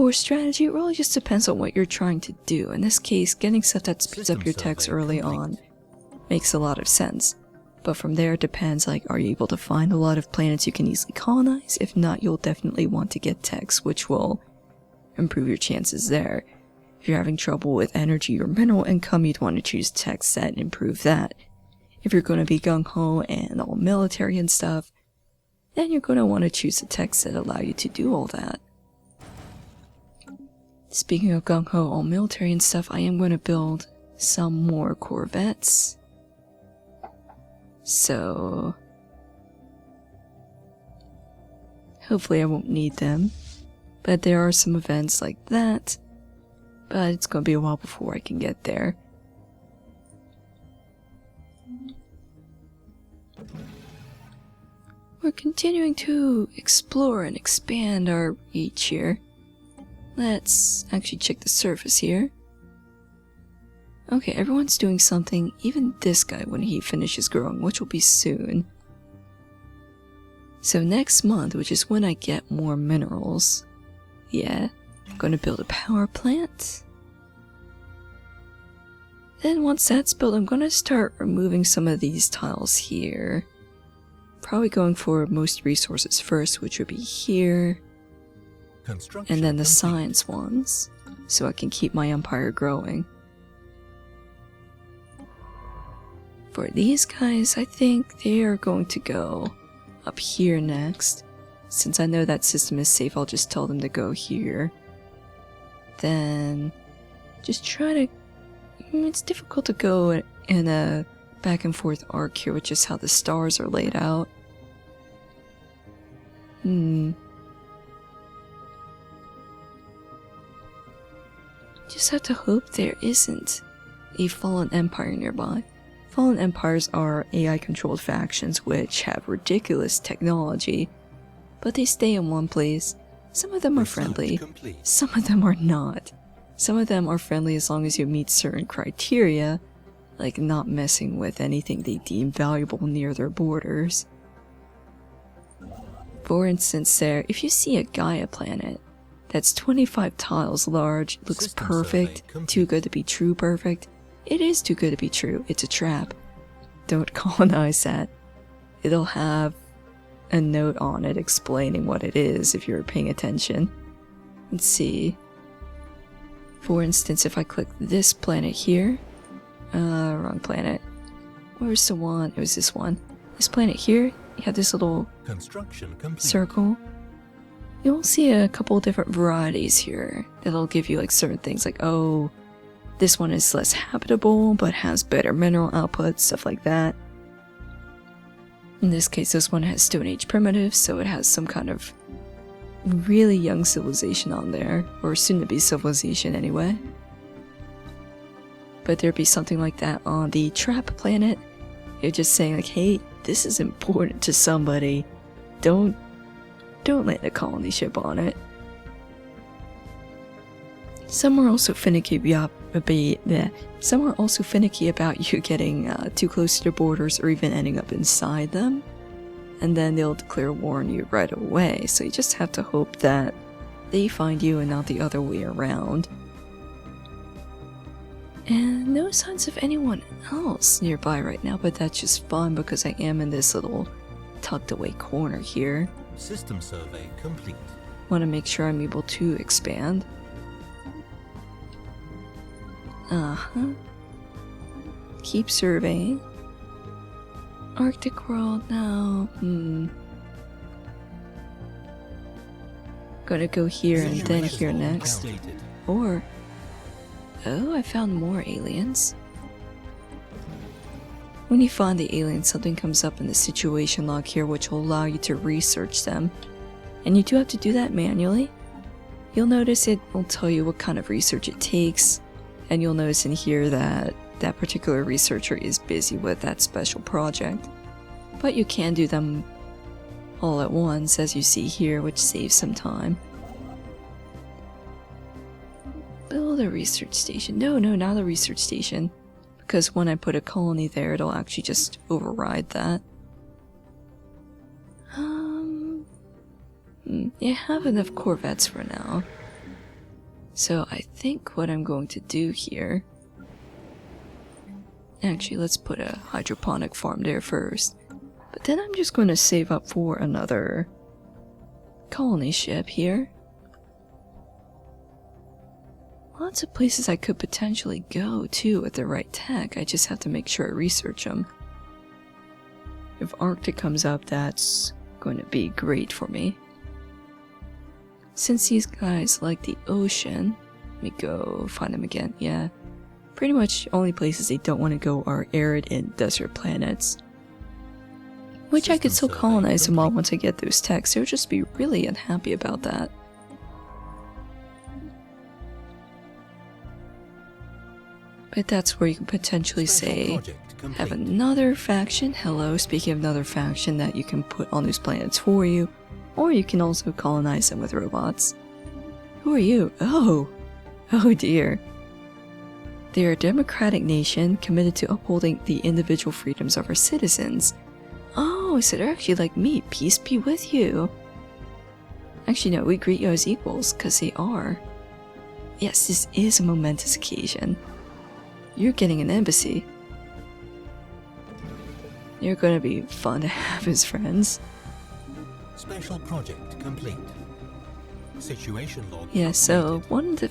For strategy, it really just depends on what you're trying to do. In this case, getting stuff that speeds up your techs early on makes a lot of sense. But from there, it depends, like, are you able to find a lot of planets you can easily colonize? If not, you'll definitely want to get techs, which will improve your chances there. If you're having trouble with energy or mineral income, you'd want to choose techs that improve that. If you're going to be gung-ho and all military and stuff, then you're going to want to choose the techs that allow you to do all that. Speaking of gung-ho, all military and stuff, I am going to build some more corvettes. So hopefully I won't need them. But there are some events like that. But it's going to be a while before I can get there. We're continuing to explore and expand our reach here. Let's actually check the surface here. Okay, everyone's doing something, even this guy when he finishes growing, which will be soon. So next month, which is when I get more minerals, yeah, I'm going to build a power plant. Then once that's built, I'm going to start removing some of these tiles here. Probably going for most resources first, which would be here. And then the science ones, so I can keep my empire growing. For these guys, I think they are going to go up here next. Since I know that system is safe, I'll just tell them to go here. Then just try to... it's difficult to go in a back and forth arc here, which is how the stars are laid out. Just have to hope there isn't a fallen empire nearby. Fallen empires are AI-controlled factions which have ridiculous technology, but they stay in one place. Some of them are friendly, some of them are not. Some of them are friendly as long as you meet certain criteria, like not messing with anything they deem valuable near their borders. For instance there, if you see a Gaia planet that's 25 tiles large, looks perfect, too good to be true perfect, it is too good to be true, it's a trap. Don't colonize that. It'll have a note on it explaining what it is if you're paying attention. Let's see. For instance, if I click this planet here, wrong planet. Where's the one? It was this one. This planet here, you have this little circle. You'll see a couple different varieties here that'll give you like certain things like, oh, this one is less habitable but has better mineral output, stuff like that. In this case, this one has Stone Age primitives, so it has some kind of really young civilization on there, or soon to be civilization anyway. But there'd be something like that on the Trap planet. You're just saying like, hey, this is important to somebody. Don't land a colony ship on it. Some are also finicky about you getting too close to their borders or even ending up inside them. And then they'll declare war on you right away, so you just have to hope that they find you and not the other way around. And no signs of anyone else nearby right now, but that's just fun because I am in this little tucked away corner here. System survey complete. Want to make sure I'm able to expand. Keep surveying. Arctic world now. Gonna go here and then here next. Or, oh, I found more aliens. When you find the aliens, something comes up in the situation log here which will allow you to research them. And you do have to do that manually. You'll notice it will tell you what kind of research it takes. And you'll notice in here that that particular researcher is busy with that special project. But you can do them all at once, as you see here, which saves some time. Build a research station. No, not a research station. Because when I put a colony there, it'll actually just override that. You have enough corvettes for now. So I think what I'm going to do here... Actually, let's put a hydroponic farm there first. But then I'm just going to save up for another colony ship here. Lots of places I could potentially go to with the right tech. I just have to make sure I research them. If Arctic comes up, that's going to be great for me. Since these guys like the ocean, let me go find them again. Yeah, pretty much only places they don't want to go are arid and desert planets. Which I could still colonize them all once I get those techs. They'll just be really unhappy about that. But that's where you can potentially say, have another faction. Hello, speaking of another faction that you can put on those planets for you. Or you can also colonize them with robots. Who are you? Oh dear. They are a democratic nation committed to upholding the individual freedoms of our citizens. Oh, so they're actually like me. Peace be with you. Actually, no, we greet you as equals, because they are. Yes, this is a momentous occasion. You're getting an embassy. You're going to be fun to have as friends. Special project complete. Situation log. Yeah, so one of the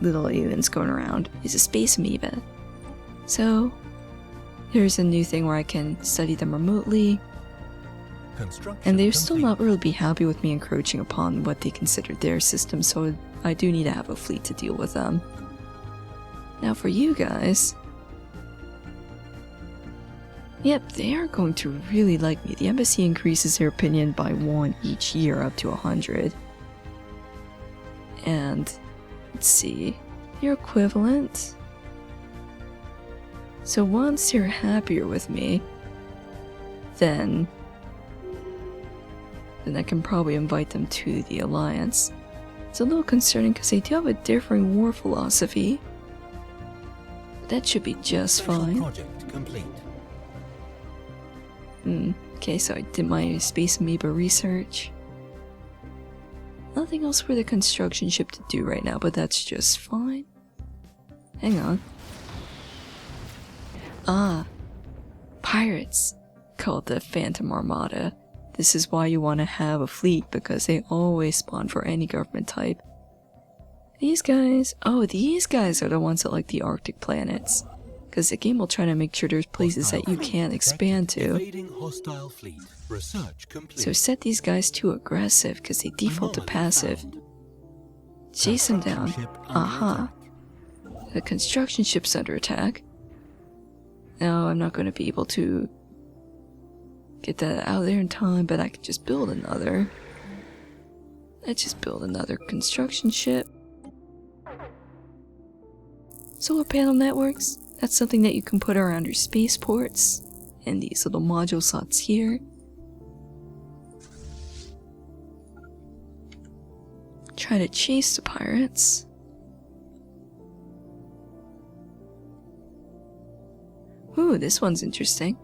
little aliens going around is a space amoeba. So there's a new thing where I can study them remotely. And they're still not really be happy with me encroaching upon what they consider their system, so I do need to have a fleet to deal with them. Now for you guys... Yep, they are going to really like me. The embassy increases their opinion by 1 each year up to 100. And, let's see, your equivalent. So once you're happier with me, then I can probably invite them to the Alliance. It's a little concerning because they do have a differing war philosophy. But that should be just fine. Project complete. Okay, so I did my space amoeba research. Nothing else for the construction ship to do right now, but that's just fine. Hang on. Ah, pirates, called the Phantom Armada. This is why you want to have a fleet, because they always spawn for any government type. These guys, oh, these guys are the ones that like the Arctic planets. Because the game will try to make sure there's places that you can't expand to. So set these guys to aggressive, because they default to passive. Chase them down. Aha. The construction ship's under attack. No, I'm not going to be able to get that out there in time, but I can just build another. Let's just build another construction ship. Solar panel networks. That's something that you can put around your spaceports, and these little module slots here. Try to chase the pirates. Ooh, this one's interesting.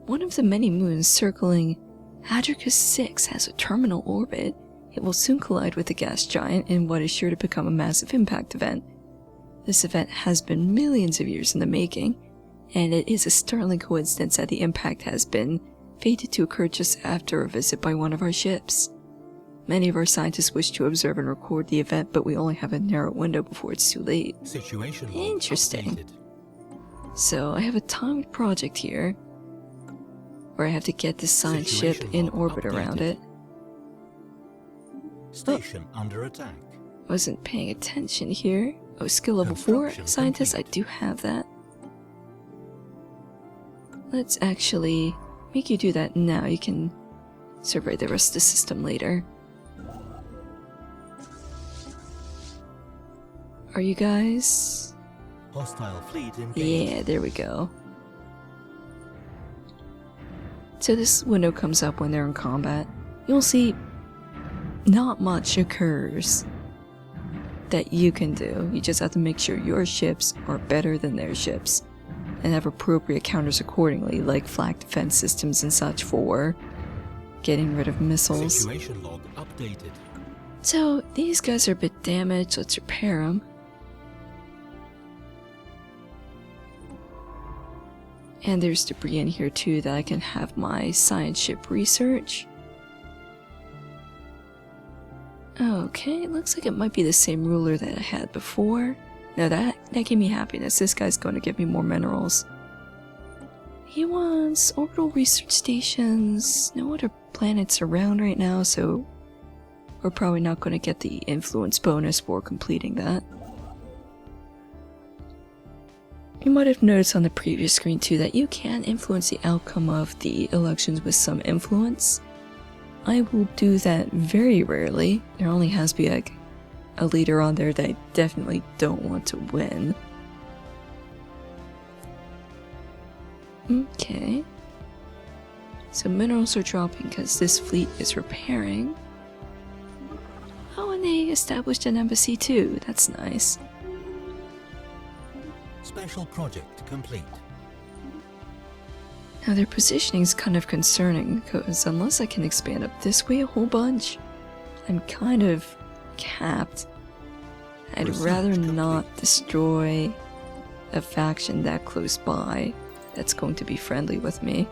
One of the many moons circling Hadricus 6 has a terminal orbit. It will soon collide with the gas giant in what is sure to become a massive impact event. This event has been millions of years in the making, and it is a startling coincidence that the impact has been fated to occur just after a visit by one of our ships. Many of our scientists wish to observe and record the event, but we only have a narrow window before it's too late. Interesting. So I have a timed project here, where I have to get this science ship in orbit around it. Station under attack. Wasn't paying attention here. Oh, skill level 4 scientist, I do have that. Let's actually make you do that now. You can survey the rest of the system later. Are you guys? Hostile fleet engaged. Yeah, there we go. So this window comes up when they're in combat. You'll see not much occurs that you can do. You just have to make sure your ships are better than their ships and have appropriate counters accordingly, like flak defense systems and such for getting rid of missiles. Situation log updated. So these guys are a bit damaged. Let's repair them. And there's debris in here too that I can have my science ship research. Okay, it looks like it might be the same ruler that I had before. Now that gave me happiness. This guy's going to give me more minerals. He wants orbital research stations. No other planets around right now, so we're probably not going to get the influence bonus for completing that. You might have noticed on the previous screen too that you can influence the outcome of the elections with some influence. I will do that very rarely. There only has to be like a leader on there that I definitely don't want to win. Okay. So minerals are dropping because this fleet is repairing. Oh, and they established an embassy too. That's nice. Special project complete. Now their positioning is kind of concerning because unless I can expand up this way a whole bunch, I'm kind of capped. I'd rather not destroy a faction that close by that's going to be friendly with me.